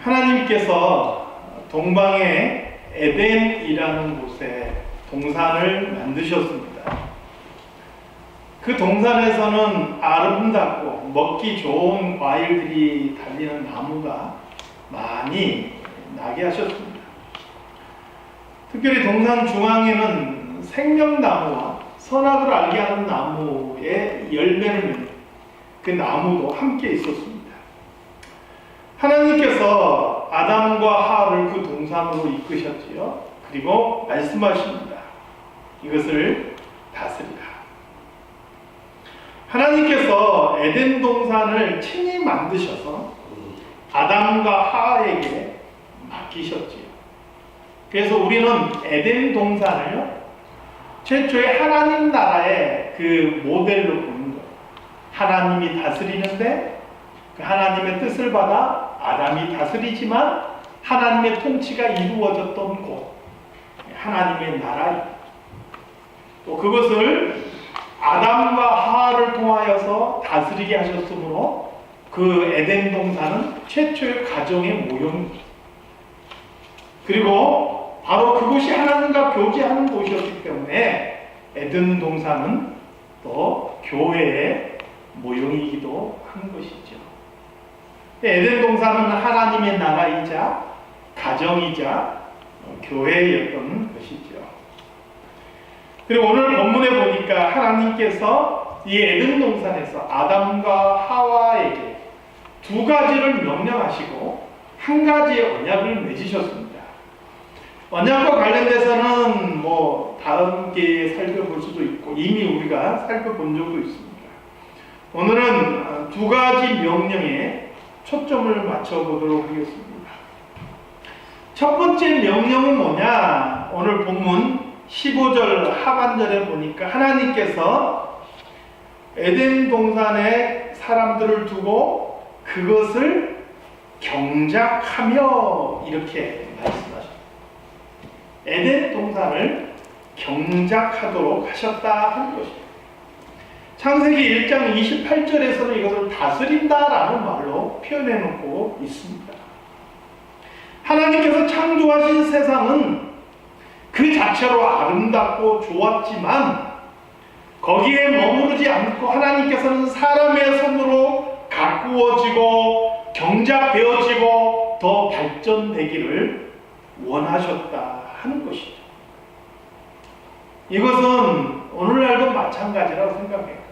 하나님께서 동방의 에덴이라는 곳에 동산을 만드셨습니다. 그 동산에서는 아름답고 먹기 좋은 과일들이 달리는 나무가 많이 나게 하셨습니다. 특별히 동산 중앙에는 생명나무와 선악을 알게 하는 나무의 열매를 맺는 그 나무도 함께 있었습니다. 하나님께서 아담과 하와를 그 동산으로 이끄셨지요. 그리고 말씀하십니다. 이것을 다스리라. 하나님께서 에덴 동산을 친히 만드셔서 아담과 하와에게 맡기셨지요. 그래서 우리는 에덴 동산을요, 최초의 하나님 나라의 그 모델로 보는 거예요. 하나님이 다스리는데 그 하나님의 뜻을 받아 아담이 다스리지만 하나님의 통치가 이루어졌던 곳, 하나님의 나라입니다. 또 그것을 아담과 하와를 통하여서 다스리게 하셨으므로 그 에덴 동산은 최초의 가정의 모형입니다. 그리고 바로 그곳이 하나님과 교제하는 곳이었기 때문에 에덴 동산은 또 교회의 모형이기도 한 것이죠. 에덴 동산은 하나님의 나라이자 가정이자 교회였던 것이죠. 그리고 오늘 본문에 보니까 하나님께서 이 에덴 동산에서 아담과 하와에게 두 가지를 명령하시고 한 가지의 언약을 맺으셨습니다. 언약과 관련돼서는 다음 기회에 살펴볼 수도 있고 이미 우리가 살펴본 적도 있습니다. 오늘은 두 가지 명령에 초점을 맞춰보도록 하겠습니다. 첫 번째 명령은 뭐냐? 오늘 본문 15절 하반절에 보니까 하나님께서 에덴 동산에 사람들을 두고 그것을 경작하며 이렇게 말씀하셨습니다. 에덴 동산을 경작하도록 하셨다 하는 것입니다. 창세기 1장 28절에서는 이것을 다스린다라는 말로 표현해 놓고 있습니다. 하나님께서 창조하신 세상은 그 자체로 아름답고 좋았지만 거기에 머무르지 않고 하나님께서는 사람의 손으로 가꾸어지고 경작되어지고 더 발전되기를 원하셨다 하는 것이죠. 이것은 오늘날도 마찬가지라고 생각해요.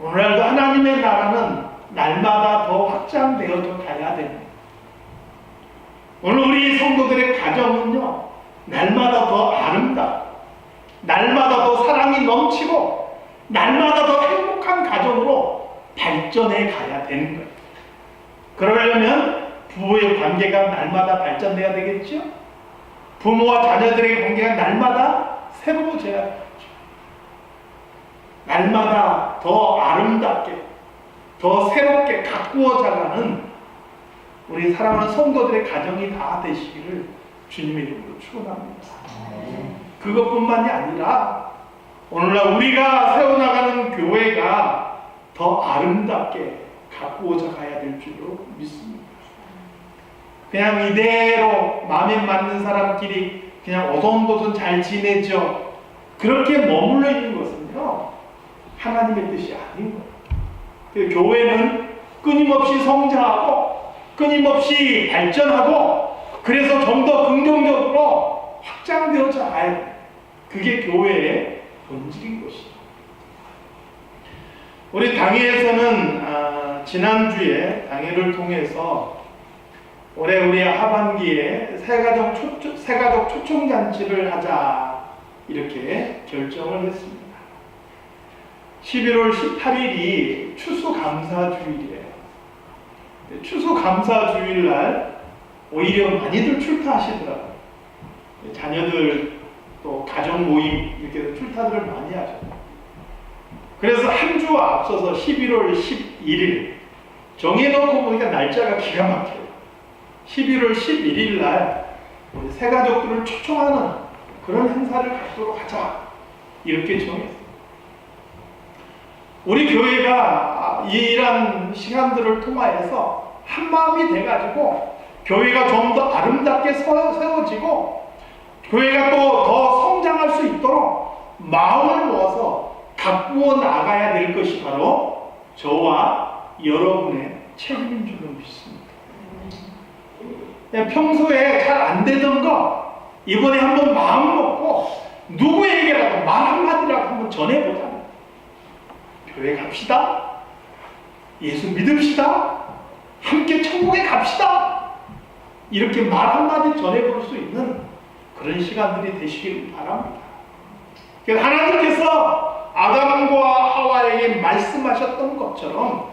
오늘날도 하나님의 나라는 날마다 더 확장되어져 가야 됩니다. 오늘 우리 성도들의 가정은요, 날마다 더 아름답고 날마다 더 사랑이 넘치고 날마다 더 행복한 가정으로 발전해 가야 되는 거예요. 그러려면 부부의 관계가 날마다 발전돼야 되겠죠? 부모와 자녀들의 관계가 날마다 새로워져야 되겠죠. 날마다 더 아름답게, 더 새롭게 가꾸어 자라는 우리 사랑하는 성도들의 가정이 다 되시기를 주님의 이름으로 축원합니다. 그것뿐만이 아니라 오늘날 우리가 세워나가는 교회가 더 아름답게 가꾸어져 가야 될 줄로 믿습니다. 그냥 이대로 마음에 맞는 사람끼리 그냥 오손도손 잘 지내죠. 그렇게 머물러 있는 것은요, 하나님의 뜻이 아닌 거예요. 교회는 끊임없이 성장하고 끊임없이 발전하고 그래서 좀 더 긍정적으로 확장되어져 가야 돼요. 그게 교회의 본질인 것이죠. 우리 당회에서는 지난주에 당회를 통해서 올해 우리 하반기에 새가족 초청잔치를 하자 이렇게 결정을 했습니다. 11월 18일이 추수감사주일이에요. 추수감사주일날 오히려 많이들 출타하시더라고요. 자녀들 또 가정 모임 이렇게 출타들을 많이 하죠. 그래서 한 주 앞서서 11월 11일 정해놓고 보니까 날짜가 기가 막혀요. 11월 11일 날 우리 새가족들을 초청하는 그런 행사를 갖도록 하자 이렇게 정했어요. 우리 교회가 이러한 시간들을 통하여서 한마음이 돼가지고 교회가 좀 더 아름답게 세워지고 교회가 또 더 성장할 수 있도록 마음을 모아서 가꾸어 나가야 될 것이 바로 저와 여러분의 책임인 줄로 믿습니다. 평소에 잘 안 되던 거 이번에 한번 마음 먹고 누구에게라도 말 한마디라도 한번 전해보자. 교회 갑시다. 예수 믿읍시다. 함께 천국에 갑시다. 이렇게 말 한마디 전해볼 수 있는 그런 시간들이 되시길 바랍니다. 그래서 하나님께서 아담과 하와에게 말씀하셨던 것처럼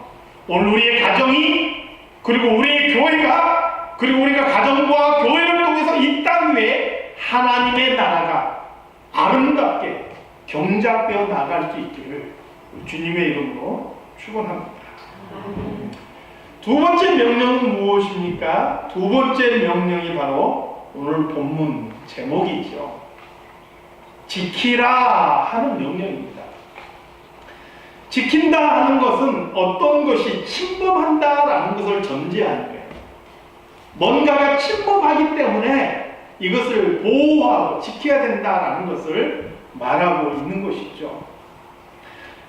오늘 우리의 가정이, 그리고 우리의 교회가, 그리고 우리가 가정과 교회를 통해서 이 땅 위에 하나님의 나라가 아름답게 경작되어 나갈 수 있기를 주님의 이름으로 축원합니다. 두 번째 명령은 무엇입니까? 두 번째 명령이 바로 오늘 본문 제목이죠. 지키라 하는 명령입니다. 지킨다 하는 것은 어떤 것이 침범한다라는 것을 전제하는 거예요. 뭔가가 침범하기 때문에 이것을 보호하고 지켜야 된다라는 것을 말하고 있는 것이죠.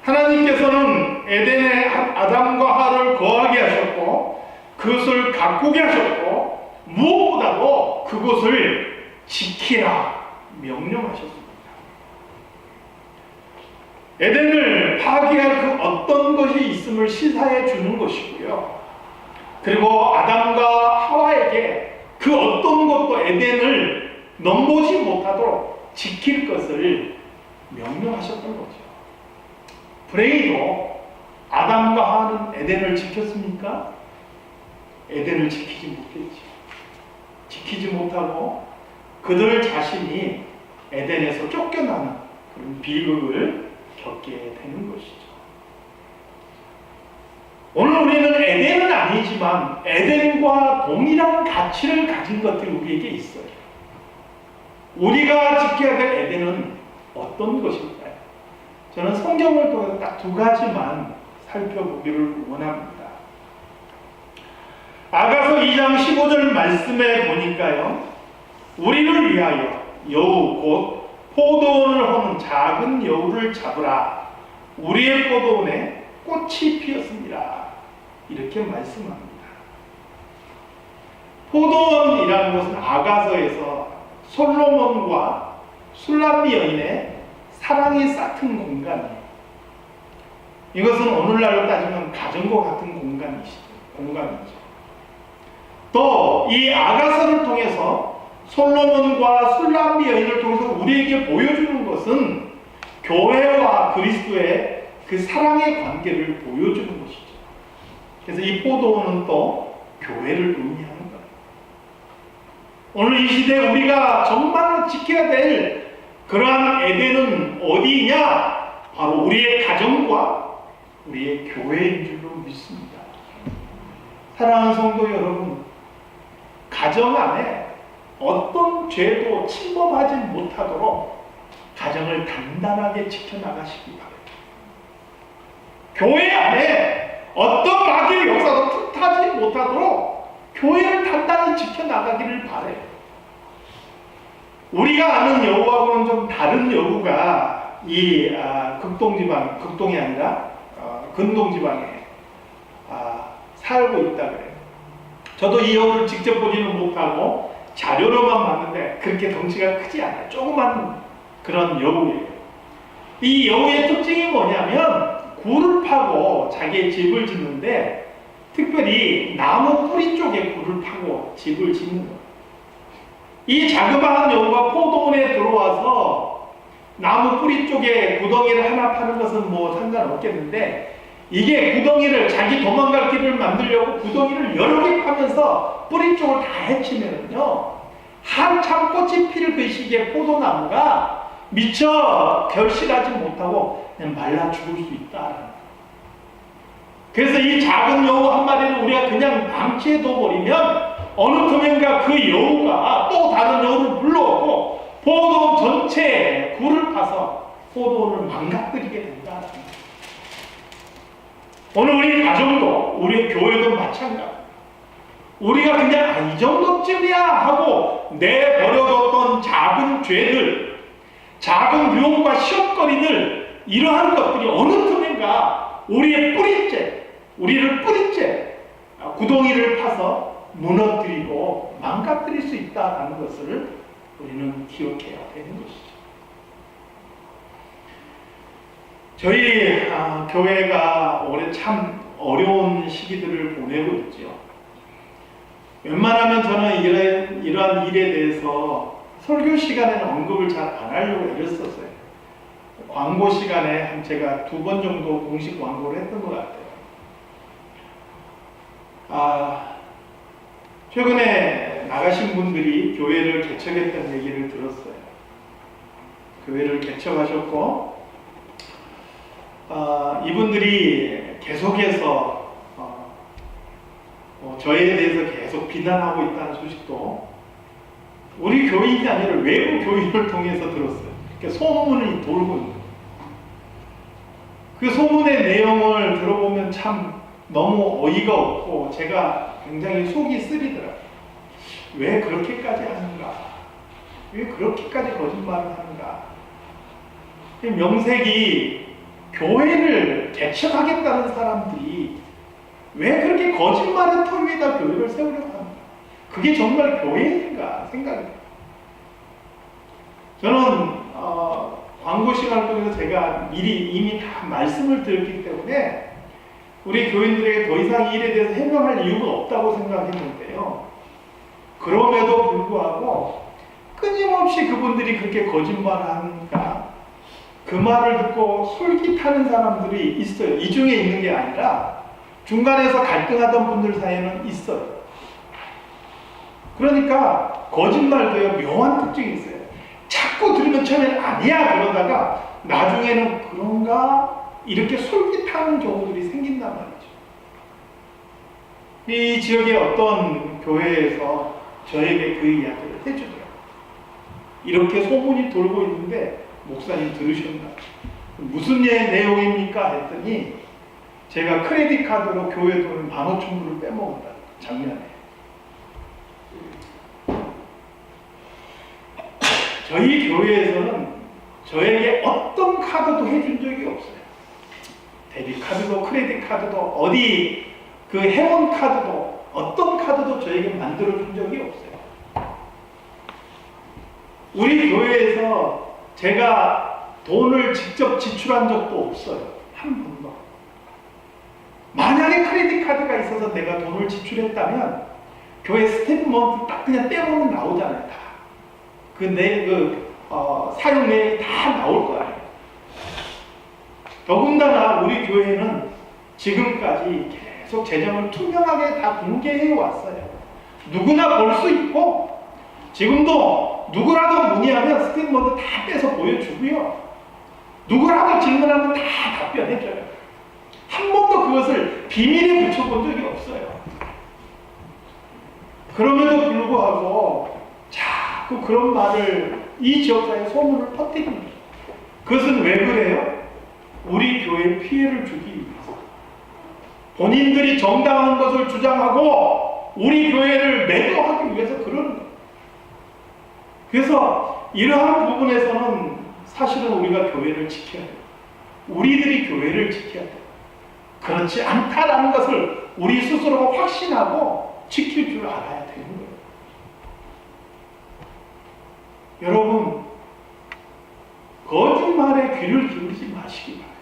하나님께서는 에덴에 아담과 하와를 거하게 하셨고 그것을 가꾸게 하셨고 무엇보다도 그것을 지키라 명령하셨습니다. 에덴을 파괴할 그 어떤 것이 있음을 시사해 주는 것이고요. 그리고 아담과 하와에게 그 어떤 것도 에덴을 넘보지 못하도록 지킬 것을 명령하셨던 거죠. 브레이도 아담과 하와는 에덴을 지켰습니까? 에덴을 지키지 못했지. 지키지 못하고 그들 자신이 에덴에서 쫓겨나는 그런 비극을 겪게 되는 것이죠. 오늘 우리는 에덴은 아니지만 에덴과 동일한 가치를 가진 것들이 우리에게 있어요. 우리가 지켜야 될 에덴은 어떤 것일까요? 저는 성경을 통해서 딱 두 가지만 살펴보기를 원합니다. 아가서 2장 15절 말씀에 보니까요, 우리를 위하여 여우 곧 포도원을 허는 작은 여우를 잡으라. 우리의 포도원에 꽃이 피었습니다. 이렇게 말씀합니다. 포도원이라는 것은 아가서에서 솔로몬과 술람미 여인의 사랑이 싹튼 공간이에요. 이것은 오늘날로 따지면 가정과 같은 공간이죠. 또 이 아가서를 통해서 솔로몬과 술람미 여인을 통해서 우리에게 보여주는 것은 교회와 그리스도의 그 사랑의 관계를 보여주는 것이죠. 그래서 이 포도원은 또 교회를 의미하는 거예요. 오늘 이 시대에 우리가 정말로 지켜야 될 그러한 에덴은 어디냐? 바로 우리의 가정과 우리의 교회인 줄로 믿습니다. 사랑하는 성도 여러분, 가정 안에 어떤 죄도 침범하지 못하도록 가정을 단단하게 지켜나가시기 바랍니다. 교회 안에 어떤 마귀의 역사도 틈타지 못하도록 교회를 단단히 지켜나가기를 바라요. 우리가 아는 여우하고는 좀 다른 여우가 이 극동이 아니라 근동지방에 살고 있다 그래요. 저도 이 여우를 직접 보지는 못하고 자료로만 봤는데 그렇게 덩치가 크지 않아요. 조그만 그런 여우예요. 이 여우의 특징이 뭐냐면 굴을 파고 자기의 집을 짓는데 특별히 나무 뿌리 쪽에 굴을 파고 집을 짓는 거예요. 이 자그마한 여우가 포도원에 들어와서 나무 뿌리 쪽에 구덩이를 하나 파는 것은 뭐 상관없겠는데 이게 구덩이를 자기 도망갈 길을 만들려고 구덩이를 여러 개 파면서 뿌리 쪽을 다 헤치면요 한참 꽃이 필 그 시기에 포도나무가 미처 결실하지 못하고 그냥 말라 죽을 수 있다. 그래서 이 작은 여우 한 마리를 우리가 그냥 방치해 둬버리면 어느 틈엔가 그 여우가 또 다른 여우를 불러오고 포도원 전체에 굴을 파서 포도원을 망가뜨리게 된다. 오늘 우리 가정도 우리 교회도 마찬가지. 우리가 그냥 이 정도쯤이야 하고 내버려뒀던 작은 죄들, 작은 유혹과 시험거리들, 이러한 것들이 어느 틈인가 우리의 뿌리째, 우리를 뿌리째 구덩이를 파서 무너뜨리고 망가뜨릴 수 있다는 것을 우리는 기억해야 되는 것이죠. 저희 교회가 올해 참 어려운 시기들을 보내고 있죠. 웬만하면 저는 이러한 일에 대해서 설교 시간에는 언급을 잘 안 하려고 애썼어요. 광고 시간에 제가 2번 정도 공식 광고를 했던 것 같아요. 최근에 나가신 분들이 교회를 개척했다는 얘기를 들었어요. 교회를 개척하셨고, 이분들이 계속해서 저에 대해서 계속 비난하고 있다는 소식도 우리 교인이 아니라 외부 교인을 통해서 들었어요. 그러니까 소문이 돌고 있는 거예요. 그 소문의 내용을 들어보면 참 너무 어이가 없고 제가 굉장히 속이 쓰리더라고요. 왜 그렇게까지 하는가? 왜 그렇게까지 거짓말을 하는가? 명색이 교회를 개척하겠다는 사람들이 왜 그렇게 거짓말의 터 위에다 교회를 세우려고 하는가? 그게 정말 교회인가 생각이. 저는 광고 시간을 통해서 제가 미리 이미 다 말씀을 드렸기 때문에 우리 교인들에게 더 이상 이 일에 대해서 해명할 이유가 없다고 생각했는데요. 그럼에도 불구하고 끊임없이 그분들이 그렇게 거짓말을 하니까 그 말을 듣고 솔깃하는 사람들이 있어요. 이 중에 있는 게 아니라 중간에서 갈등하던 분들 사이에는 있어요. 그러니까 거짓말도요, 묘한 특징이 있어요. 자꾸 들으면 처음에는 아니야 그러다가 나중에는 그런가 이렇게 솔깃하는 경우들이 생긴단 말이죠. 이 지역의 어떤 교회에서 저에게 그 이야기를 해주더라고요. 이렇게 소문이 돌고 있는데 목사님 들으셨나? 무슨 내용입니까? 했더니 제가 크레딧 카드로 교회 돈 15,000불을 빼먹었다. 작년에. 저희 교회에서는 저에게 어떤 카드도 해준 적이 없어요. 데뷔 카드도 크레딧 카드도 어디 그 회원 카드도 어떤 카드도 저에게 만들어준 적이 없어요. 우리 교회에서 제가 돈을 직접 지출한 적도 없어요. 한 번도. 만약에 크레딧 카드가 있어서 내가 돈을 지출했다면 교회 스테이트먼트 딱 그냥 떼보면 나오잖아요. 다. 사용 내역이 다 나올 거예요. 더군다나 우리 교회는 지금까지 계속 재정을 투명하게 다 공개해 왔어요. 누구나 볼 수 있고 지금도 누구라도 문의하면 스테이트먼트 다 빼서 보여주고요. 누구라도 질문하면 다 답변해줘요. 한 번도 그것을 비밀에 붙여본 적이 없어요. 그럼에도 불구하고 자꾸 그런 말을 이 지역사회에 소문을 퍼뜨립니다. 그것은 왜 그래요? 우리 교회에 피해를 주기 위해서. 본인들이 정당한 것을 주장하고 우리 교회를 매도하기 위해서 그러는 거예요. 그래서 이러한 부분에서는 사실은 우리가 교회를 지켜야 돼요. 우리들이 교회를 지켜야 돼요. 그렇지 않다라는 것을 우리 스스로가 확신하고 지킬 줄 알아야 되는 거예요. 여러분, 거짓말에 귀를 기울이지 마시기 바랍니다.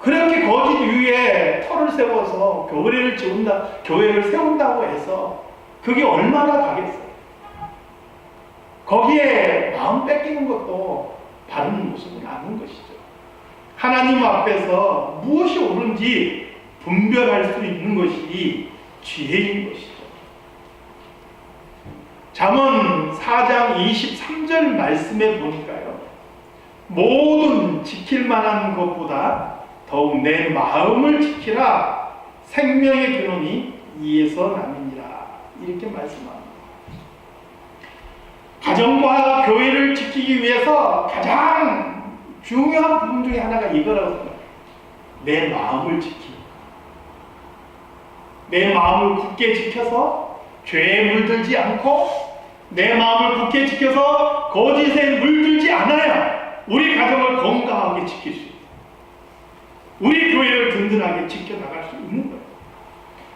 그렇게 거짓 위에 터를 세워서 교회를 세운다고 해서 그게 얼마나 가겠어요? 거기에 마음 뺏기는 것도 바른 모습은 아닌 것이죠. 하나님 앞에서 무엇이 옳은지 분별할 수 있는 것이 지혜인 것이죠. 잠언 4장 23절 말씀에 보니까요. 모든 지킬 만한 것보다 더욱 내 마음을 지키라. 생명의 근원이 이에서 남이니라. 이렇게 말씀합니다. 가정과 교회를 지키기 위해서 가장 중요한 부분 중에 하나가 이거라고 생각해요. 내 마음을 지키는 것. 내 마음을 굳게 지켜서 죄에 물들지 않고 내 마음을 굳게 지켜서 거짓에 물들지 않아야 우리 가정을 건강하게 지킬 수 있어요. 우리 교회를 든든하게 지켜나갈 수 있는 거예요.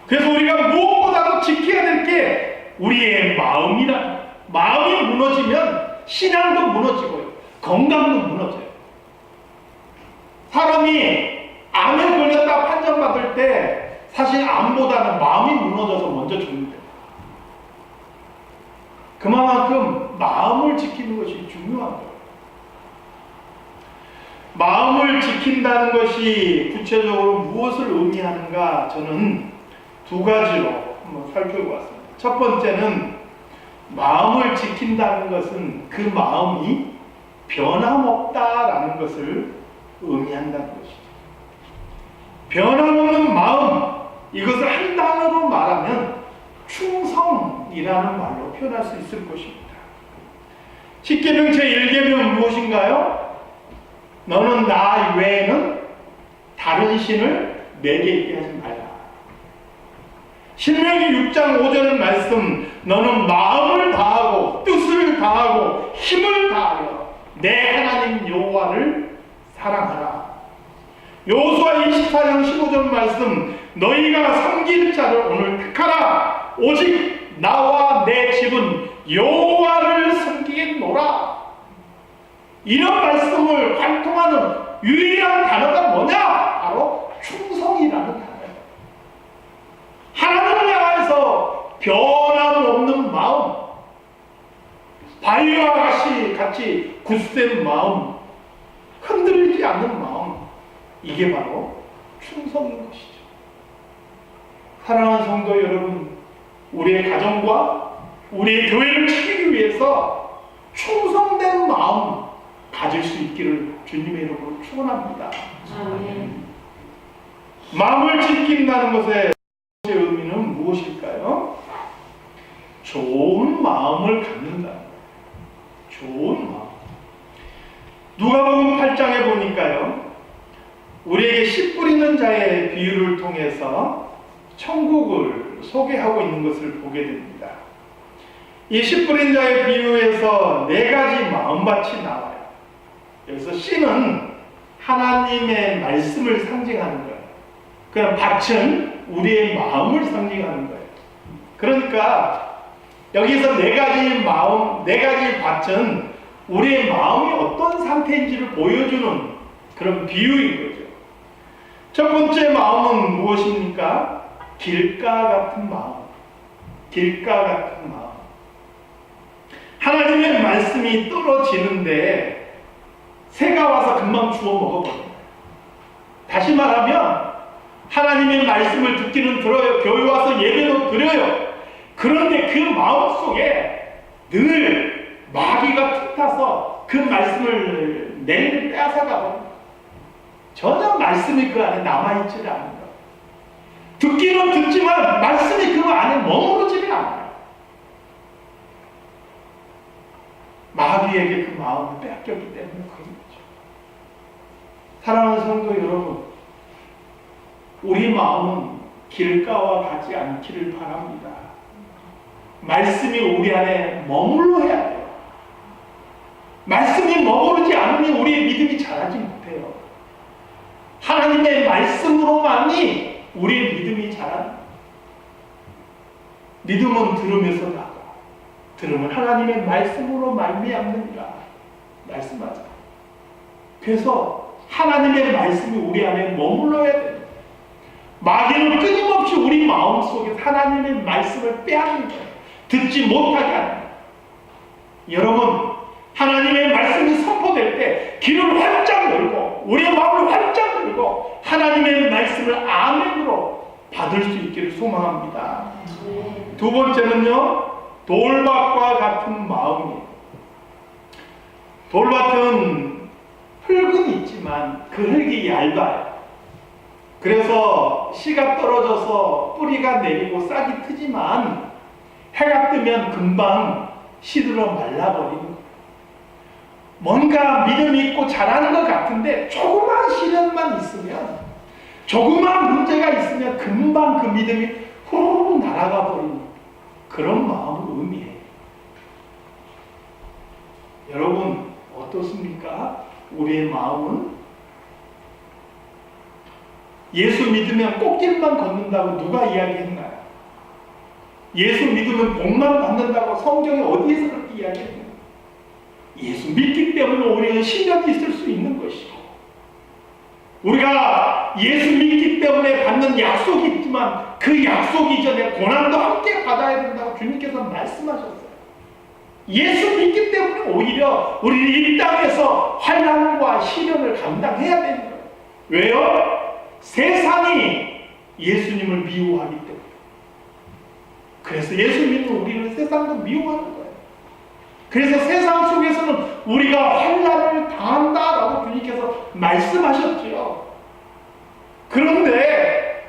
그래서 우리가 무엇보다도 지켜야 될 게 우리의 마음이라. 마음이 무너지면 신앙도 무너지고요. 건강도 무너져요. 사람이 암에 걸렸다 판정받을 때 사실 암보다는 마음이 무너져서 먼저 죽는다. 그만큼 마음을 지키는 것이 중요한 거예요. 마음을 지킨다는 것이 구체적으로 무엇을 의미하는가 저는 두 가지로 한번 살펴보았습니다. 첫 번째는 마음을 지킨다는 것은 그 마음이 변함없다라는 것을 의미한다는 것이죠. 변함없는 마음, 이것을 한 단어로 말하면 충성이라는 말로 표현할 수 있을 것입니다. 10계명 제1계명은 무엇인가요? 너는 나 외에는 다른 신을 내게 있게 하지 말라. 신명기 6장 5절 말씀, 너는 마음을 다하고 뜻을 다하고 힘을 다하여 내 하나님 여호와를 사랑하라. 여호수아 24장 15절 말씀, 너희가 섬길 자를 오늘 택하라. 오직 나와 내 집은 여호와를 섬기겠노라. 이런 말씀을 관통하는 유일한 단어가 뭐냐? 바로 충성이라는 단어예요. 하나님을 향해서 변함없는 마음, 바위와 같이 굳센 마음, 흔들리지 않는 마음, 이게 바로 충성인 것이죠. 사랑하는 성도 여러분, 우리의 가정과 우리의 교회를 지키기 위해서 충성된 마음 가질 수 있기를 주님의 이름으로 축원합니다. 마음을 지킨다는 것의 의미는 무엇일까요? 좋은 마음을 갖는다. 좋은 마음. 누가복음 8장에 보니까요, 우리에게 씨 뿌리는 자의 비유를 통해서 천국을 소개하고 있는 것을 보게 됩니다. 이 씨 뿌린 자의 비유에서 네 가지 마음밭이 나와요. 여기서 씨는 하나님의 말씀을 상징하는 거예요. 그럼 밭은 우리의 마음을 상징하는 거예요. 그러니까 여기서 네 가지 마음, 네 가지 밭은 우리의 마음이 어떤 상태인지를 보여주는 그런 비유인 거죠. 첫 번째 마음은 무엇입니까? 길가 같은 마음. 길가 같은 마음. 하나님의 말씀이 떨어지는데 새가 와서 금방 주워 먹어버려요. 다시 말하면 하나님의 말씀을 듣기는 들어요. 교회 와서 예배도 드려요. 그런데 그 마음속에 늘 마귀가 틈타서 그 말씀을 내를 빼앗아가버립니다. 전혀 말씀이 그 안에 남아있지를 않아요. 듣기는 듣지만 말씀이 그 안에 머무르지를 않아요. 마귀에게 그 마음을 빼앗겼기 때문에 그런 거죠. 사랑하는 성도 여러분, 우리 마음은 길가와 같지 않기를 바랍니다. 말씀이 우리 안에 머물러 해야 돼요. 말씀이 머무르지 않으면 우리의 믿음이 자라지 못해요. 하나님의 말씀으로만이 우리의 믿음이 자랍니다. 믿음은 들으면서 나가. 들으면 하나님의 말씀으로 말미암느니라 말씀하죠. 그래서 하나님의 말씀이 우리 안에 머물러야 됩니다. 마귀는 끊임없이 우리 마음속에 하나님의 말씀을 빼앗는 거예요. 듣지 못하게 하는 거예요. 여러분, 하나님의 말씀이 선포될 때 귀를 활짝 열고 우리의 마음을 활짝 열고 하나님의 말씀을 아멘으로 받을 수 있기를 소망합니다. 두 번째는요, 돌밭과 같은 마음이에요. 돌밭은 흙은 있지만 그 흙이 얇아요. 그래서 씨가 떨어져서 뿌리가 내리고 싹이 트지만 해가 뜨면 금방 시들어 말라버리는 거예요. 뭔가 믿음이 있고 잘하는 것 같은데 조그만 시련만 있으면, 조그만 문제가 있으면 금방 그 믿음이 훅 호로록 날아가 버리는 그런 마음을 의미해요. 여러분 어떻습니까? 우리의 마음은 예수 믿으면 꽃길만 걷는다고 누가 이야기했나요? 예수 믿으면 복만 받는다고 성경에 어디에서 그렇게 이야기했나요? 예수 믿기 때문에 우리는 신령이 있을 수 있는 것이고, 우리가 예수 믿기 때문에 받는 약속이 있지만 그 약속 이전에 고난도 함께 받아야 된다고 주님께서 말씀하셨어요. 예수 믿기 때문에 오히려 우리는 이 땅에서 환난과 시련을 감당해야 되는 거예요. 왜요? 세상이 예수님을 미워하기 때문에. 그래서 예수 믿는 우리는 세상도 미워하는 거예요. 그래서 세상 속에서는 우리가 환난을 당한다라고 주님께서 말씀하셨죠. 그런데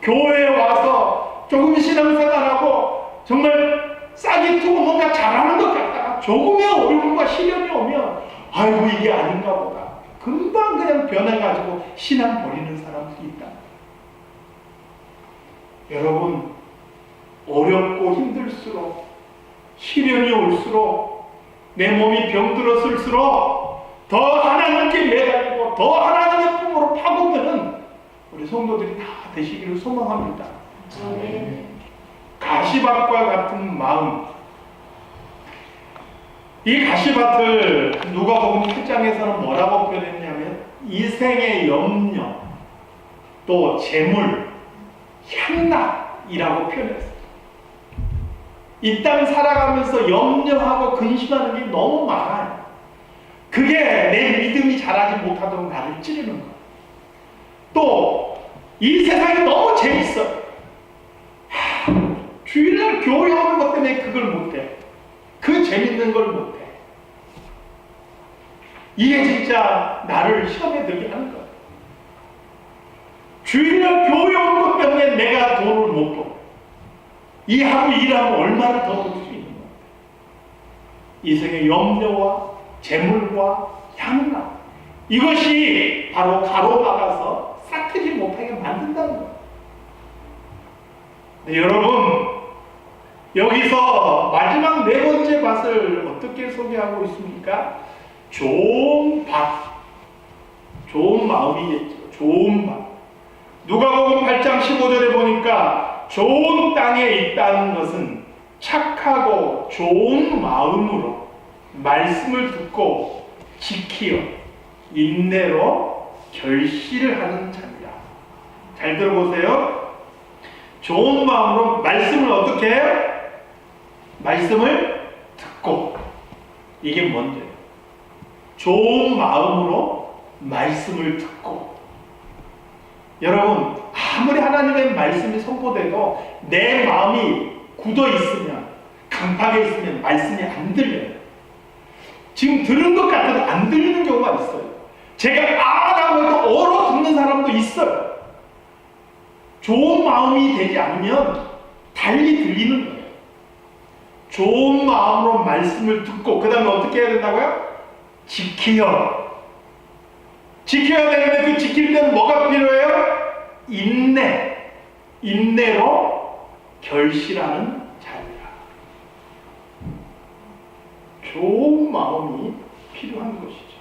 교회에 와서 조금 신앙생활하고 정말 싹이 트고 뭔가 잘하는 것 같다가 조금의 어려움과 시련이 오면 아이고 이게 아닌가 보다. 금방 그냥 변해가지고 신앙 버리는 사람들이 있다. 여러분, 어렵고 힘들수록, 시련이 올수록, 내 몸이 병들었을수록 더 하나님께 매달리고 더 하나님의 품으로 파고드는 우리 성도들이 다 되시기를 소망합니다. 가시밭과 같은 마음. 이 가시밭을 누가복음 8장에서는 뭐라고 표현했냐면 이생의 염려, 또 재물, 향락이라고 표현했어요. 이 땅 살아가면서 염려하고 근심하는 게 너무 많아요. 그게 내 믿음이 자라지 못하도록 나를 찌르는 거예요. 또 이 세상이 너무 재밌어요. 주일날 교회 오는 것 때문에 그걸 못해. 그 재밌는 걸 못해. 이게 진짜 나를 시험에 들게 하는 거예요. 주일날 교회 오는 것 때문에 내가 돈을 못 벌어. 이 하루 일하면 얼마를 더 벌 수 있는 거예요. 이생의 염려와 재물과 향락, 이것이 바로 가로막아서 싹트지 못하게 만든다는 거예요. 네, 여러분, 여기서 마지막 네 번째 밭을 어떻게 소개하고 있습니까? 좋은 밭, 좋은 마음이겠죠. 좋은 밭. 누가복음 8장 15절에 보니까 좋은 땅에 있다는 것은 착하고 좋은 마음으로 말씀을 듣고 지키어 인내로 결실을 하는 자입니다. 잘 들어보세요. 좋은 마음으로 말씀을 어떻게 해요? 말씀을 듣고. 이게 먼저예요. 좋은 마음으로 말씀을 듣고. 여러분, 아무리 하나님의 말씀이 선포돼도 내 마음이 굳어 있으면, 강팍에 있으면 말씀이 안 들려요. 지금 들은 것 같아도 안 들리는 경우가 있어요. 제가 아라고 해도 얼어 듣는 사람도 있어요. 좋은 마음이 되지 않으면 달리 들리는 거예요. 좋은 마음으로 말씀을 듣고, 그 다음에 어떻게 해야 된다고요? 지키어. 지켜야 되는데 그 지킬 때는 뭐가 필요해요? 인내. 인내로 결실하는 자입니다. 좋은 마음이 필요한 것이죠.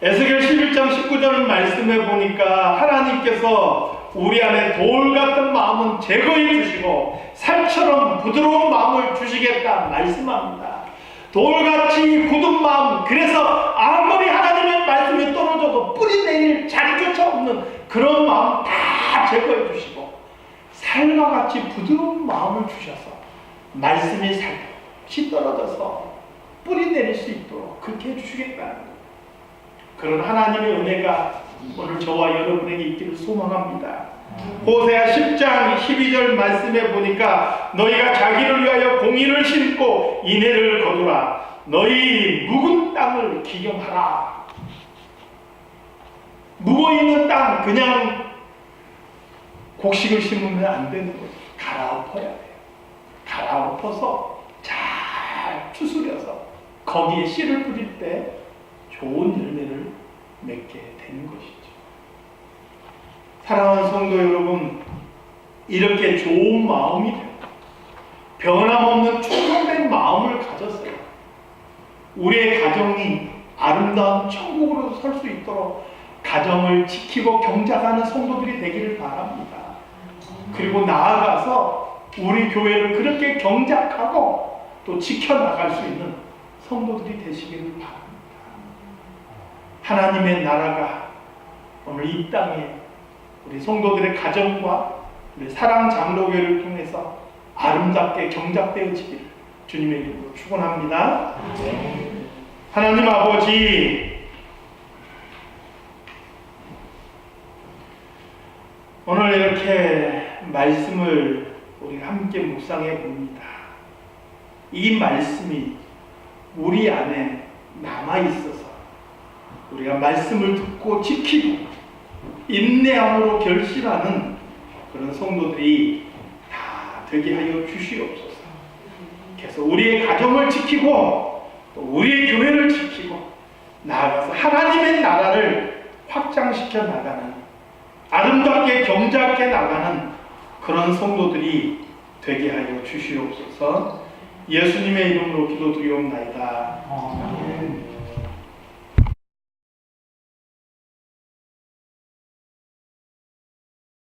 에스겔 11장 19절 말씀해 보니까 하나님께서 우리 안에 돌 같은 마음은 제거해 주시고 살처럼 부드러운 마음을 주시겠다 말씀합니다. 돌같이 굳은 마음, 그래서 아무리 하나님의 말씀이 떨어져도 뿌리 내릴 자리조차 없는 그런 마음 다 제거해 주시고 살과 같이 부드러운 마음을 주셔서 말씀이 살없이 떨어져서 뿌리 내릴 수 있도록 그렇게 해주시겠다는 거예요. 그런 하나님의 은혜가 오늘 저와 여러분에게 있기를 소망합니다. 호세아 10장 12절 말씀에 보니까 너희가 자기를 위하여 공의를 심고 인애를 거두라. 너희 묵은 땅을 기경하라. 묵어있는 땅, 그냥 곡식을 심으면 안 되는 거예요. 갈아엎어야 돼요. 갈아엎어서 잘 추스려서 거기에 씨를 뿌릴 때 좋은 열매를 맺게 되는 것이죠. 사랑하는 성도 여러분, 이렇게 좋은 마음이 되고 변함없는 충성된 마음을 가졌어요. 우리의 가정이 아름다운 천국으로 설 수 있도록 가정을 지키고 경작하는 성도들이 되기를 바랍니다. 그리고 나아가서 우리 교회를 그렇게 경작하고 또 지켜나갈 수 있는 성도들이 되시기를 바랍니다. 하나님의 나라가 오늘 이 땅에 우리 성도들의 가정과 우리 사랑 장로교회를 통해서 아름답게 경작되어지기를 주님의 이름으로 축원합니다. 하나님 아버지, 오늘 이렇게 말씀을 우리가 함께 묵상해 봅니다. 이 말씀이 우리 안에 남아 있어서 우리가 말씀을 듣고 지키고 인내함으로 결실하는 그런 성도들이 다 되게 하여 주시옵소서. 그래서 우리의 가정을 지키고 또 우리의 교회를 지키고 나아가서 하나님의 나라를 확장시켜 나가는 아름답게 경작해 나가는 그런 성도들이 되게 하여 주시옵소서. 예수님의 이름으로 기도드리옵나이다. 아멘.